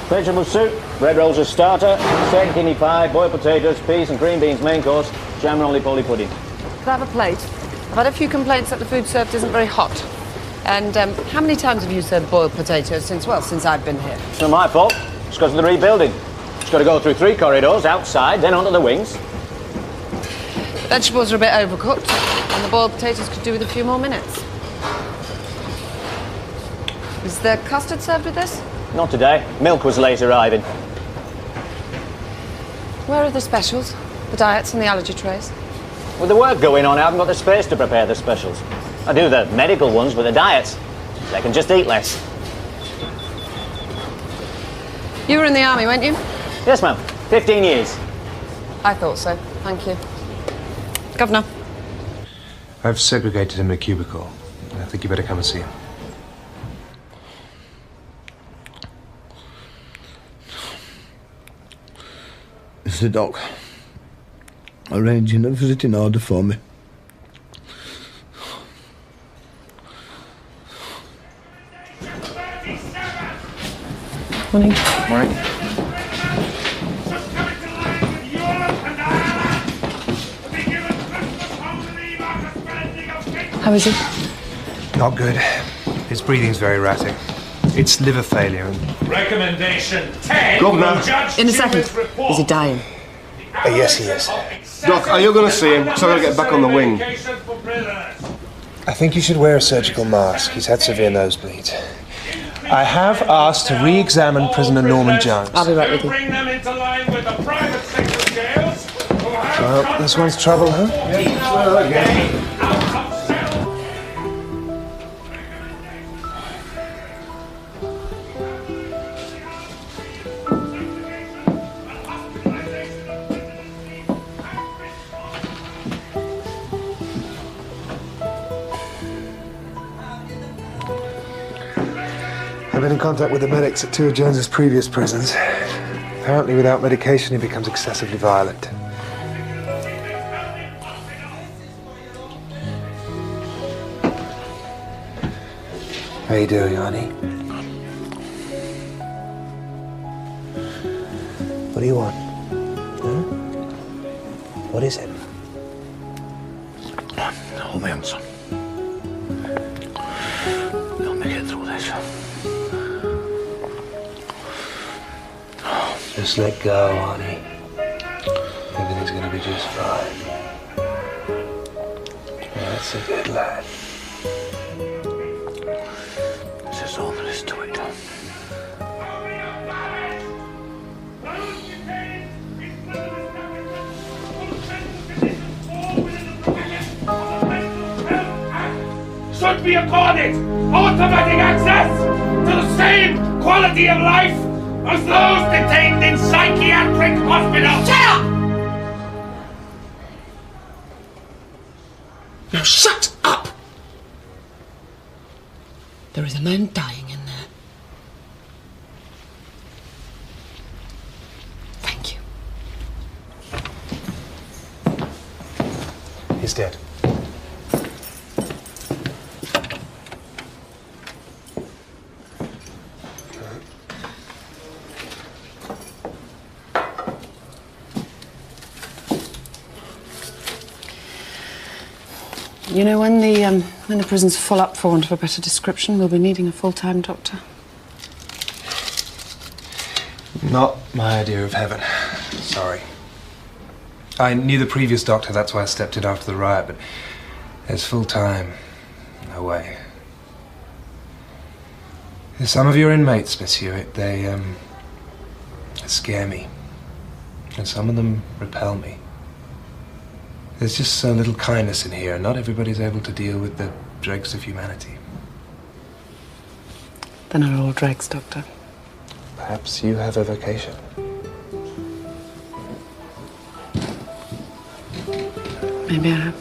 Vegetable soup, bread rolls as starter, steak, kidney pie, boiled potatoes, peas and green beans main course, jam and roly-poly pudding. Could I have a plate? I've had a few complaints that the food served isn't very hot. And how many times have you served boiled potatoes since I've been here? It's not my fault. It's because of the rebuilding. It's got to go through 3 corridors, outside, then onto the wings. The vegetables are a bit overcooked, and the boiled potatoes could do with a few more minutes. Is the custard served with this? Not today. Milk was late arriving. Where are the specials? The diets and the allergy trays? With the work going on, I haven't got the space to prepare the specials. I do the medical ones, but the diets, they can just eat less. You were in the army, weren't you? Yes, ma'am. 15 years. I thought so. Thank you. Governor. I've segregated him in a cubicle. I think you better come and see him. It's the doc. Arranging a visiting order for me. Morning. Morning. How is he? Not good. His breathing's very erratic. It's liver failure. Recommendation 10. Governor. In a second. Is he dying? Yes, he is. Doc, are you going to see him? Because I've got to get back on the wing. I think you should wear a surgical mask. He's had severe nosebleeds. I have asked to re-examine prisoner Norman Jones. I'll be right with you. Bring them into line with the private sector jails. Well, this one's trouble, huh? I've been in contact with the medics at 2 of Jones's previous prisons. Apparently, without medication, he becomes excessively violent. How you doing, honey? What do you want? Huh? What is it? Hold me on, son. Help me get through this. Just let go, honey. Everything's gonna be just fine. That's a good lad. This is all there is to it. Should be accorded automatic access to the same quality of life as those detained in psychiatric hospitals. Shut up! Now shut up! There is a man dying in there. Thank you. He's dead. You know, when the prison's full up, for want of a better description, we'll be needing a full-time doctor. Not my idea of heaven. Sorry. I knew the previous doctor, that's why I stepped in after the riot, but as full-time, no way. Some of your inmates, Miss Hewitt, they scare me. And some of them repel me. There's just so little kindness in here, and not everybody's able to deal with the dregs of humanity. They're not all dregs, Doctor. Perhaps you have a vocation. Maybe I have.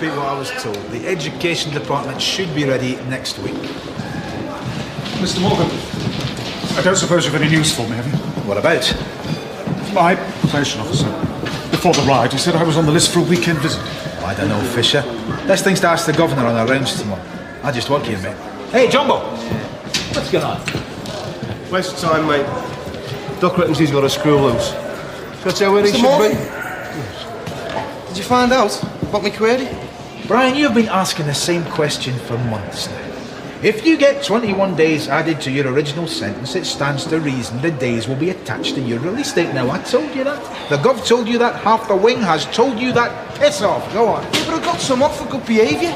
Repeat what I was told. The education department should be ready next week. Mr. Morgan, I don't suppose you've any news for me, have you? What about? My probation officer. The before the riot, he said I was on the list for a weekend visit. I don't know, Fisher. Best thing's to ask the governor on our rounds tomorrow. I just work here, mate. Hey, Jumbo! What's going on? Waste of time, mate. Doc reckons he's got a screw loose. Shall I tell you where he should be? Did you find out about my query? Brian, you've been asking the same question for months now. If you get 21 days added to your original sentence, it stands to reason the days will be attached to your release date. Now, I told you that. The Gov told you that. Half the wing has told you that. Piss off. Go on. Yeah, but I got some off for good behaviour.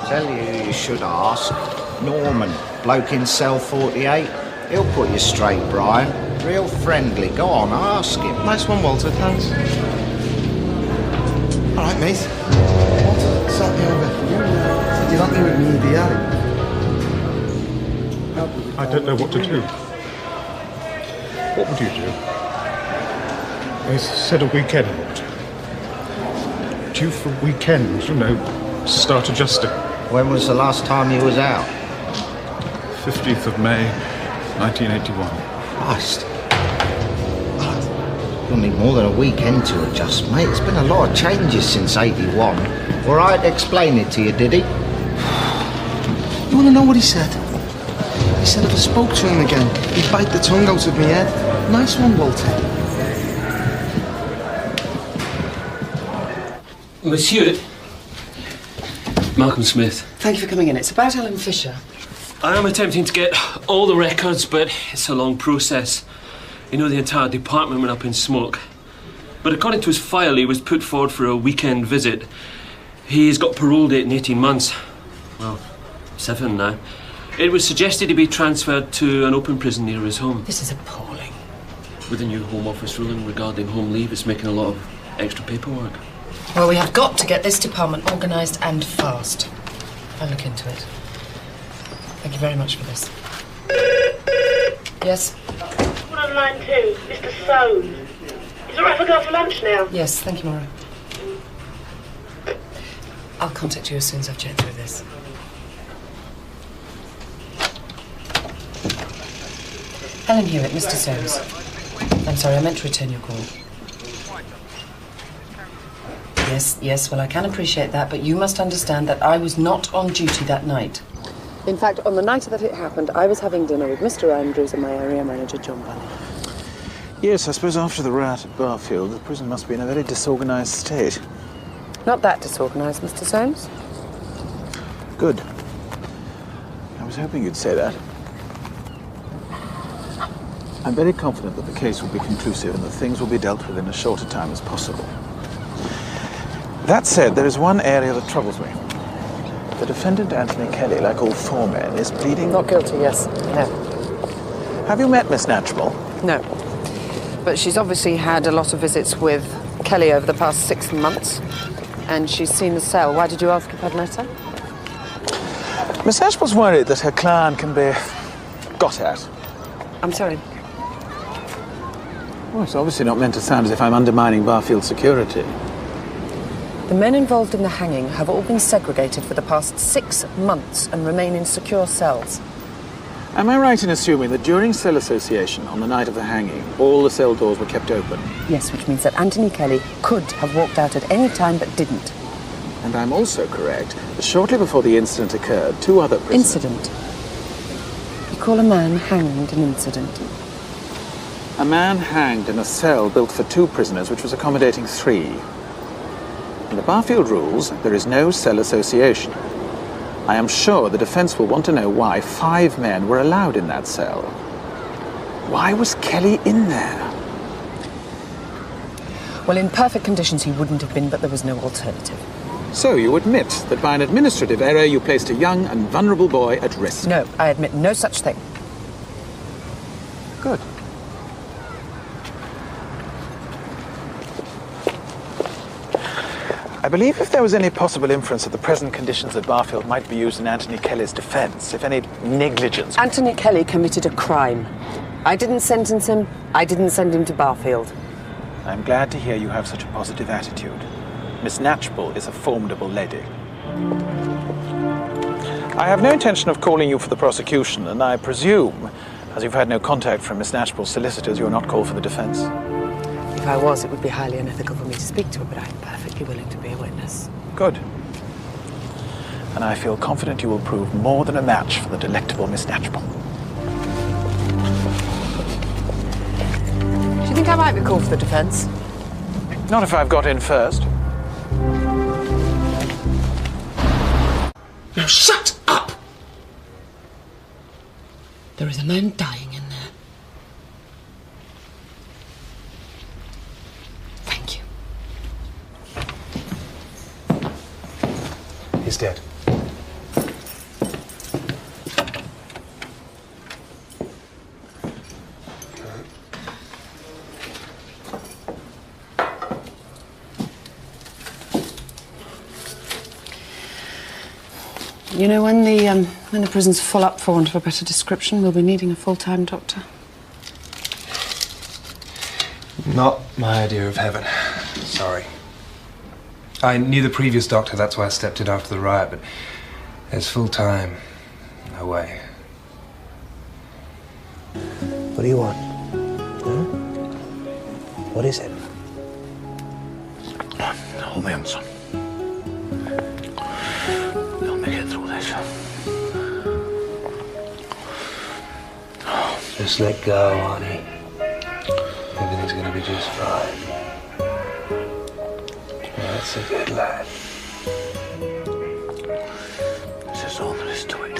Tell you who you should ask. Norman, bloke in cell 48. He'll put you straight, Brian. Real friendly. Go on, ask him. Nice one, Walter. Thanks. All right, mate. Walter sat me over. Said you'd help me with me diary. I don't know what to do. What would you do? I said a weekend, Walter. Due for a weekend, you know, start adjusting. When was the last time you was out? 15th of May, 1981. Christ. You'll need more than a weekend to adjust, mate. It's been a lot of changes since 81. All right, explain it to you, did he? You want to know what he said? He said if I spoke to him again, he'd bite the tongue out of my head. Nice one, Walter. Monsieur, Malcolm Smith. Thank you for coming in. It's about Alan Fisher. I am attempting to get all the records, but it's a long process. You know, the entire department went up in smoke. But according to his file, he was put forward for a weekend visit. He's got parole date in 18 months. Well, 7 now. It was suggested he be transferred to an open prison near his home. This is appalling. With the new Home Office ruling regarding home leave, it's making a lot of extra paperwork. Well, we have got to get this department organised and fast. I'll look into it. Thank you very much for this. Yes? One on line 2, Mr. Soames. Is it all right if I go for lunch now? Yes, thank you, Maura. I'll contact you as soon as I've checked through this. Helen Hewitt, Mr. Soames. I'm sorry, I meant to return your call. Yes, well, I can appreciate that, but you must understand that I was not on duty that night. In fact, on the night that it happened, I was having dinner with Mr. Andrews and my area manager, John Bunny. Yes, I suppose after the riot at Barfield, the prison must be in a very disorganised state. Not that disorganised, Mr. Soames. Good. I was hoping you'd say that. I'm very confident that the case will be conclusive and that things will be dealt with in as short a time as possible. That said, there is one area that troubles me. The defendant, Anthony Kelly, like all 4 men, is pleading... Not guilty, yes. No. Have you met Miss Natchable? No. But she's obviously had a lot of visits with Kelly over the past 6 months. And she's seen the cell. Why did you ask if I'd met her? Miss Natchable's worried that her client can be got at. I'm sorry. Well, it's obviously not meant to sound as if I'm undermining Barfield's security. The men involved in the hanging have all been segregated for the past 6 months and remain in secure cells. Am I right in assuming that during cell association on the night of the hanging, all the cell doors were kept open? Yes, which means that Anthony Kelly could have walked out at any time but didn't. And I'm also correct that shortly before the incident occurred, 2 other prisoners... Incident? You call a man hanged an incident? A man hanged in a cell built for 2 prisoners, which was accommodating 3. In the Barfield rules, there is no cell association. I am sure the defence will want to know why 5 men were allowed in that cell. Why was Kelly in there? Well, in perfect conditions he wouldn't have been, but there was no alternative. So you admit that by an administrative error you placed a young and vulnerable boy at risk? No, I admit no such thing. Good. I believe if there was any possible inference that the present conditions at Barfield might be used in Anthony Kelly's defence, if any negligence... Anthony Kelly committed a crime. I didn't sentence him. I didn't send him to Barfield. I'm glad to hear you have such a positive attitude. Miss Natchable is a formidable lady. I have no intention of calling you for the prosecution, and I presume, as you've had no contact from Miss Natchable's solicitors, you're not called for the defence. If I was, it would be highly unethical for me to speak to her, but I'm perfectly willing to be a witness. Good. And I feel confident you will prove more than a match for the delectable Miss Knatchbull. Do you think I might be called for the defence? Not if I've got in first. Now shut up! There is a man dying in there. Thank you. He's dead. You know, when the prison's full up, for want of a better description, we'll be needing a full-time doctor. Not my idea of heaven. Sorry. I knew the previous doctor, that's why I stepped in after the riot, but as full-time, no way. What do you want? Huh? What is it? Hold me on, son. Help me get through this. Just let go, honey. Everything's gonna be just fine. That's a good lad. This is all there is to it.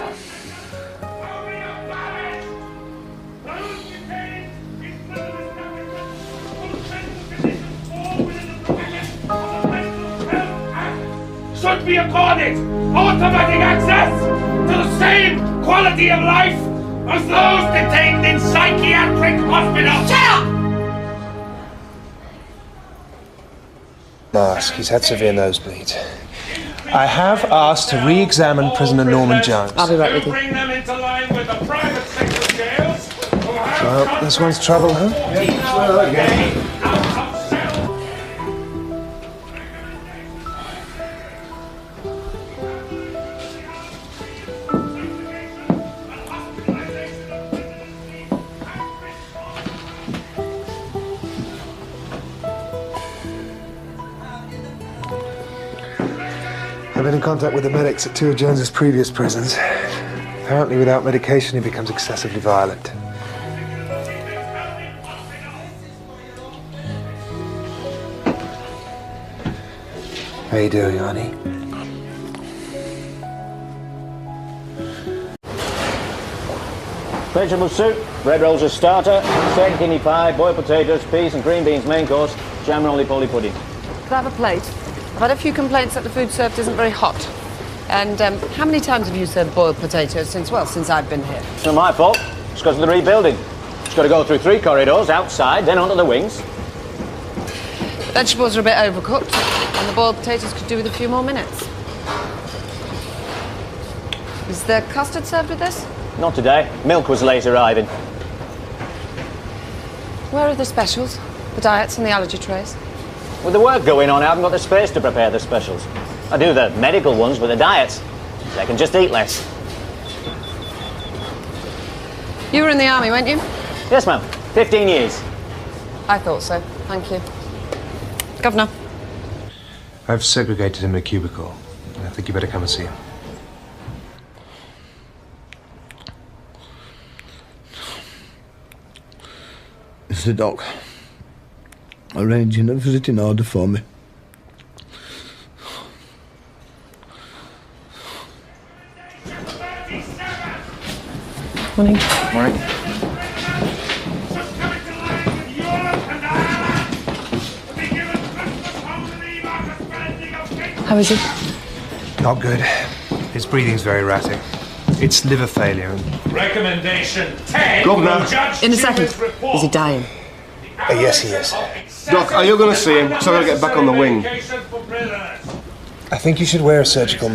Should be accorded automatic access to the same quality of life as those detained in psychiatric hospitals. Shut up! Mask, he's had severe nosebleeds. I have asked to re-examine prisoner Norman Jones. I'll be right with you. Bring them into line with the private sector jails. Well, this one's trouble, huh? I've been in contact with the medics at two of Jones's previous prisons. Apparently, without medication, he becomes excessively violent. How you doing, honey? Vegetable soup, bread rolls as starter, steak, kidney pie, boiled potatoes, peas and green beans main course, jam roly-poly pudding. Could I have a plate? I've had a few complaints that the food served isn't very hot. And how many times have you served boiled potatoes since I've been here? It's not my fault. It's because of the rebuilding. It's got to go through 3 corridors, outside, then onto the wings. Vegetables are a bit overcooked, and the boiled potatoes could do with a few more minutes. Is the custard served with this? Not today. Milk was late arriving. Where are the specials? The diets and the allergy trays? With the work going on, I haven't got the space to prepare the specials. I do the medical ones with the diets. They can just eat less. You were in the army, weren't you? Yes, ma'am. 15 years. I thought so. Thank you. Governor. I've segregated him in a cubicle. I think you better come and see him. Mr. Doc, arranging a visiting order for me. Morning. Morning. How is he? Not good. His breathing's very erratic. It's liver failure. Recommendation 10. Governor. In a second. Is he dying? Yes, he is. Doc, are you going to see him? Because I've got to get back on the wing. I think you should wear a surgical